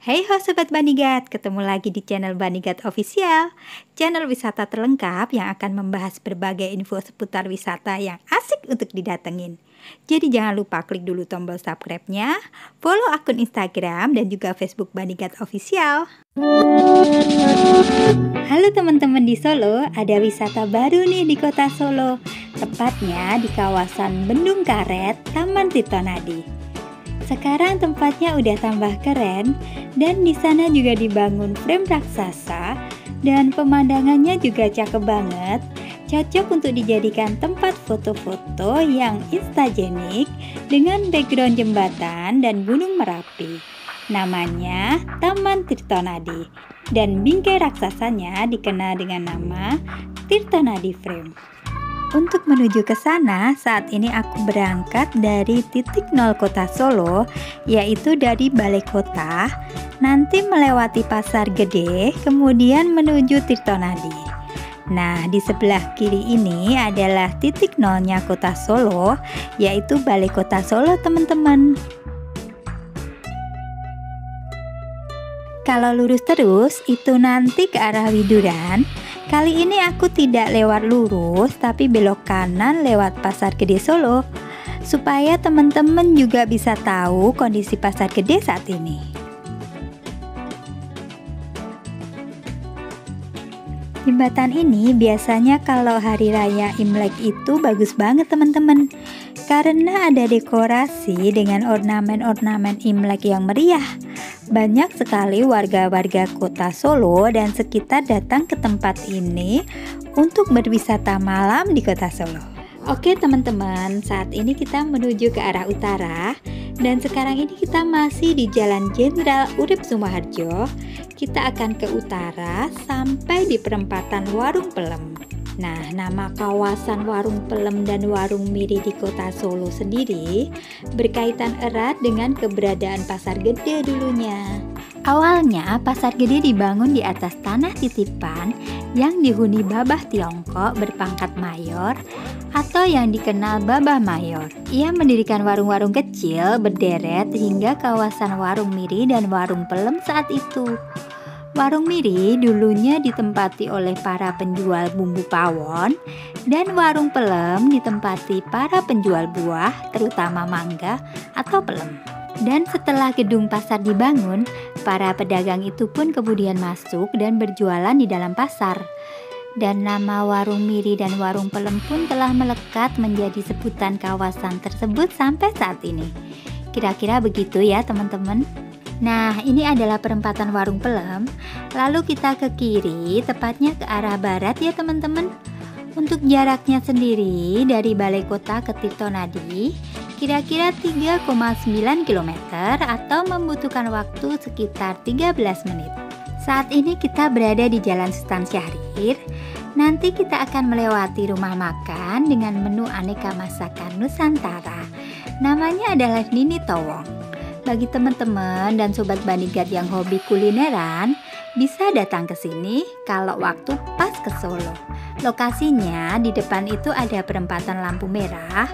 Hey ho Sobat Banigat, ketemu lagi di channel Banigat Official, channel wisata terlengkap yang akan membahas berbagai info seputar wisata yang asik untuk didatengin. Jadi jangan lupa klik dulu tombol subscribe-nya, follow akun Instagram dan juga Facebook Banigat Official. Halo teman-teman di Solo, ada wisata baru nih di kota Solo, tepatnya di kawasan Bendung Karet, Taman Tirtonadi. Sekarang tempatnya udah tambah keren dan di sana juga dibangun frame raksasa dan pemandangannya juga cakep banget. Cocok untuk dijadikan tempat foto-foto yang instagenik dengan background jembatan dan Gunung Merapi. Namanya Taman Tirtonadi dan bingkai raksasanya dikenal dengan nama Tirtonadi Frame. Untuk menuju ke sana, saat ini aku berangkat dari titik 0 kota Solo, yaitu dari Balai Kota, nanti melewati Pasar Gede, kemudian menuju Tirtonadi. Nah, di sebelah kiri ini adalah titik 0-nya kota Solo, yaitu Balai Kota Solo, teman-teman. Kalau lurus terus, itu nanti ke arah Widuran. Kali ini aku tidak lewat lurus, tapi belok kanan lewat Pasar Gede Solo, supaya teman-teman juga bisa tahu kondisi Pasar Gede saat ini. Jembatan ini biasanya kalau hari raya Imlek itu bagus banget teman-teman, karena ada dekorasi dengan ornamen-ornamen Imlek yang meriah. Banyak sekali warga-warga kota Solo dan sekitar datang ke tempat ini untuk berwisata malam di kota Solo. Oke teman-teman, saat ini kita menuju ke arah utara dan sekarang ini kita masih di Jalan Jenderal Urip Sumoharjo. Kita akan ke utara sampai di perempatan Warung Pelem. Nah, nama kawasan Warung Pelem dan Warung Miri di kota Solo sendiri berkaitan erat dengan keberadaan Pasar Gede dulunya. Awalnya Pasar Gede dibangun di atas tanah titipan yang dihuni Babah Tiongkok berpangkat mayor atau yang dikenal Babah Mayor. Ia mendirikan warung-warung kecil berderet hingga kawasan Warung Miri dan Warung Pelem saat itu. Warung Miri dulunya ditempati oleh para penjual bumbu pawon dan Warung Pelem ditempati para penjual buah, terutama mangga atau pelem. Dan setelah gedung pasar dibangun, para pedagang itu pun kemudian masuk dan berjualan di dalam pasar. Dan nama Warung Miri dan Warung Pelem pun telah melekat menjadi sebutan kawasan tersebut sampai saat ini. Kira-kira begitu ya teman-teman. Nah, ini adalah perempatan Warung Pelem. Lalu kita ke kiri, tepatnya ke arah barat ya teman-teman. Untuk jaraknya sendiri dari Balai Kota ke Tirtonadi kira-kira 3,9 km atau membutuhkan waktu sekitar 13 menit. Saat ini kita berada di Jalan Sultan Syahrir. Nanti kita akan melewati rumah makan dengan menu aneka masakan Nusantara. Namanya adalah Nini Towong. Bagi teman-teman dan sobat Banigat yang hobi kulineran, bisa datang ke sini kalau waktu pas ke Solo. Lokasinya di depan itu ada perempatan lampu merah.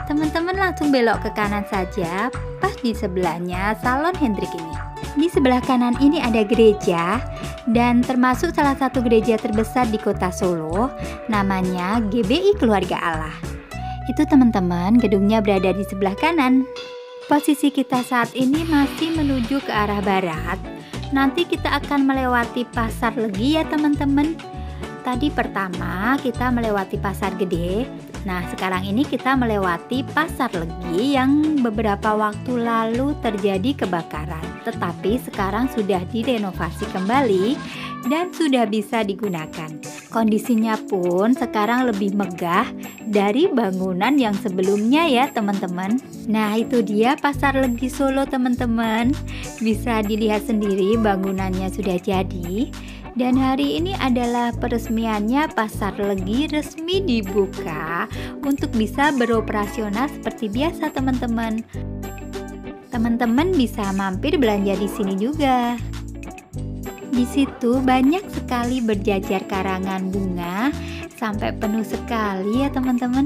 Teman-teman langsung belok ke kanan saja, pas di sebelahnya Salon Hendrik ini. Di sebelah kanan ini ada gereja dan termasuk salah satu gereja terbesar di kota Solo, namanya GBI Keluarga Allah. Itu teman-teman, gedungnya berada di sebelah kanan. Posisi kita saat ini masih menuju ke arah barat. Nanti kita akan melewati Pasar Legi ya teman-teman. Tadi pertama kita melewati Pasar Gede. Nah, sekarang ini kita melewati Pasar Legi yang beberapa waktu lalu terjadi kebakaran. Tetapi sekarang sudah direnovasi kembali dan sudah bisa digunakan. Kondisinya pun sekarang lebih megah dari bangunan yang sebelumnya ya teman-teman. Nah, itu dia Pasar Legi Solo teman-teman. Bisa dilihat sendiri bangunannya sudah jadi. Dan hari ini adalah peresmiannya Pasar Legi resmi dibuka untuk bisa beroperasional seperti biasa teman-teman. Teman-teman bisa mampir belanja di sini juga. Di situ banyak sekali berjajar karangan bunga sampai penuh sekali ya teman-teman.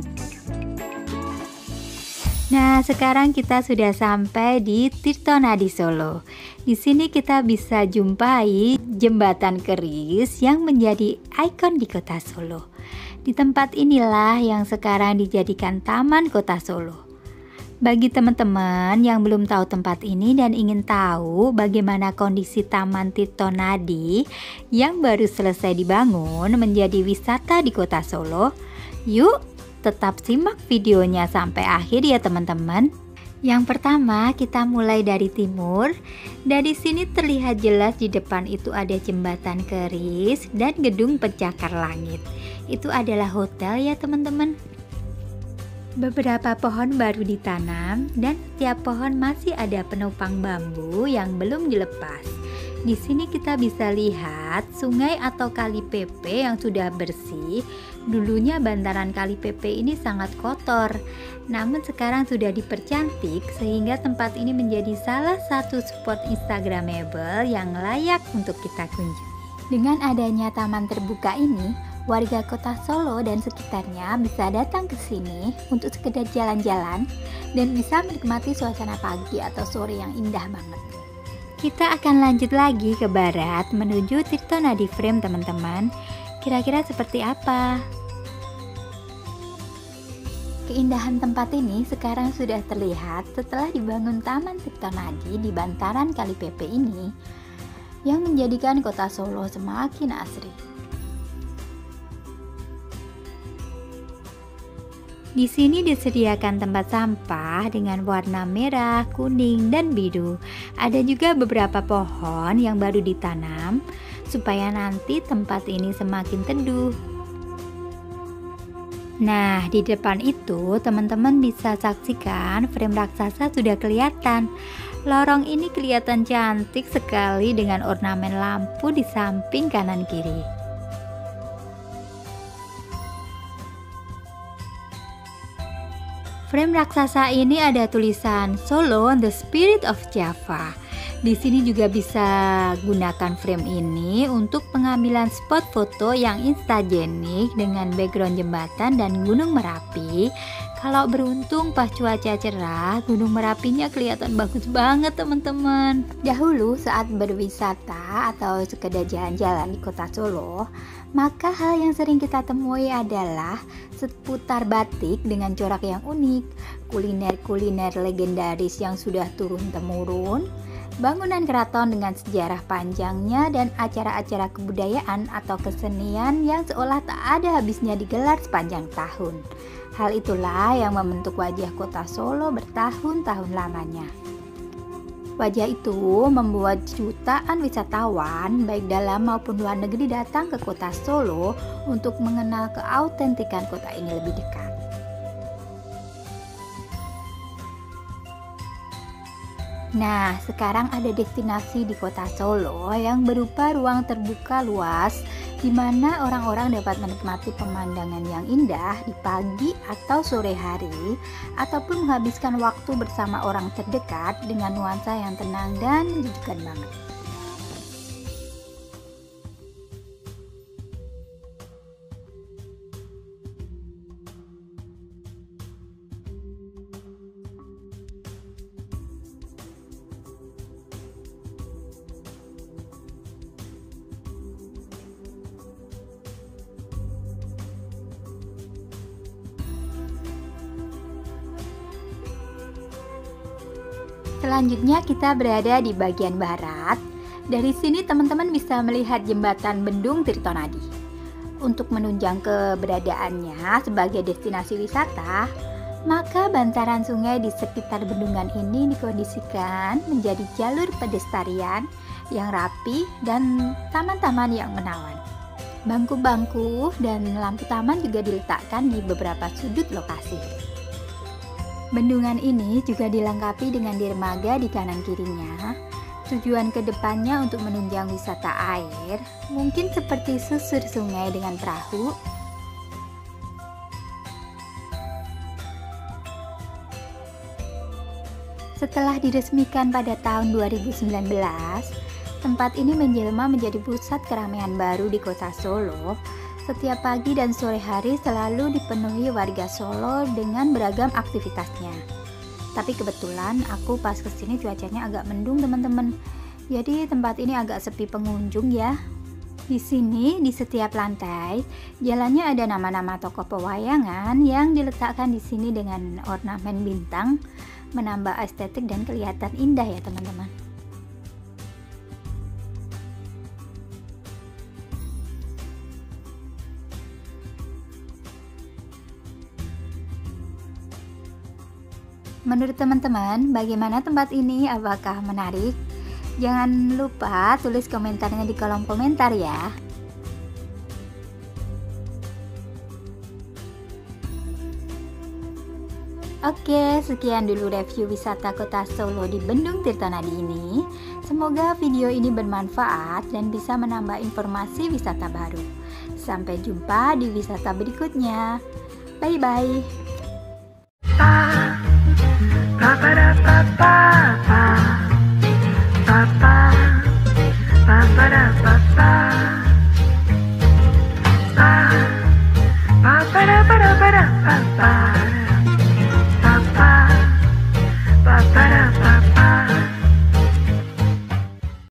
Nah, sekarang kita sudah sampai di Tirtonadi Solo. Di sini kita bisa jumpai jembatan keris yang menjadi ikon di kota Solo. Di tempat inilah yang sekarang dijadikan Taman Kota Solo. Bagi teman-teman yang belum tahu tempat ini dan ingin tahu bagaimana kondisi Taman Tirtonadi yang baru selesai dibangun menjadi wisata di kota Solo, yuk tetap simak videonya sampai akhir ya teman-teman. Yang pertama kita mulai dari timur. Dari sini terlihat jelas di depan itu ada jembatan keris dan gedung pencakar langit. Itu adalah hotel ya teman-teman. Beberapa pohon baru ditanam dan setiap pohon masih ada penopang bambu yang belum dilepas. Di sini kita bisa lihat sungai atau kali Pepe yang sudah bersih. Dulunya bantaran kali Pepe ini sangat kotor, namun sekarang sudah dipercantik sehingga tempat ini menjadi salah satu spot instagramable yang layak untuk kita kunjungi. Dengan adanya taman terbuka ini, warga kota Solo dan sekitarnya bisa datang ke sini untuk sekedar jalan-jalan dan bisa menikmati suasana pagi atau sore yang indah banget. Kita akan lanjut lagi ke barat menuju Tirtonadi Frame teman-teman. Kira-kira seperti apa? Keindahan tempat ini sekarang sudah terlihat setelah dibangun Taman Tirtonadi di bantaran Kali Pepe ini yang menjadikan kota Solo semakin asri. Di sini disediakan tempat sampah dengan warna merah, kuning, dan biru. Ada juga beberapa pohon yang baru ditanam supaya nanti tempat ini semakin teduh. Nah, di depan itu teman-teman bisa saksikan frame raksasa sudah kelihatan. Lorong ini kelihatan cantik sekali dengan ornamen lampu di samping kanan kiri. Frame raksasa ini ada tulisan Solo The Spirit of Java. Di sini juga bisa gunakan frame ini untuk pengambilan spot foto yang instagenik dengan background jembatan dan Gunung Merapi. Kalau beruntung pas cuaca cerah, Gunung Merapinya kelihatan bagus banget teman-teman. Dahulu saat berwisata atau sekedar jalan-jalan di kota Solo, maka hal yang sering kita temui adalah seputar batik dengan corak yang unik, kuliner-kuliner legendaris yang sudah turun-temurun, bangunan keraton dengan sejarah panjangnya, dan acara-acara kebudayaan atau kesenian yang seolah tak ada habisnya digelar sepanjang tahun. Hal itulah yang membentuk wajah kota Solo bertahun-tahun lamanya. Wajah itu membuat jutaan wisatawan baik dalam maupun luar negeri datang ke kota Solo untuk mengenal keautentikan kota ini lebih dekat. Nah, sekarang ada destinasi di kota Solo yang berupa ruang terbuka luas di mana orang-orang dapat menikmati pemandangan yang indah di pagi atau sore hari ataupun menghabiskan waktu bersama orang terdekat dengan nuansa yang tenang dan menjadikan banget. Selanjutnya kita berada di bagian barat. Dari sini teman-teman bisa melihat jembatan Bendung Tirtonadi. Untuk menunjang keberadaannya sebagai destinasi wisata, maka bantaran sungai di sekitar bendungan ini dikondisikan menjadi jalur pedestrian yang rapi dan taman-taman yang menawan. Bangku-bangku dan lampu taman juga diletakkan di beberapa sudut lokasi. Bendungan ini juga dilengkapi dengan dermaga di kanan kirinya. Tujuan kedepannya untuk menunjang wisata air, mungkin seperti susur sungai dengan perahu. Setelah diresmikan pada tahun 2019, tempat ini menjelma menjadi pusat keramaian baru di kota Solo. Setiap pagi dan sore hari selalu dipenuhi warga Solo dengan beragam aktivitasnya. Tapi kebetulan aku pas kesini cuacanya agak mendung teman-teman. Jadi tempat ini agak sepi pengunjung ya. Di sini di setiap lantai jalannya ada nama-nama tokoh pewayangan yang diletakkan di sini dengan ornamen bintang, menambah estetik dan kelihatan indah ya teman-teman. Menurut teman-teman, bagaimana tempat ini? Apakah menarik? Jangan lupa tulis komentarnya di kolom komentar ya. Oke, sekian dulu review wisata Kota Solo di Bendung Tirtonadi ini. Semoga video ini bermanfaat dan bisa menambah informasi wisata baru. Sampai jumpa di wisata berikutnya. Bye-bye. Ba ba da ba da ba da ba ba.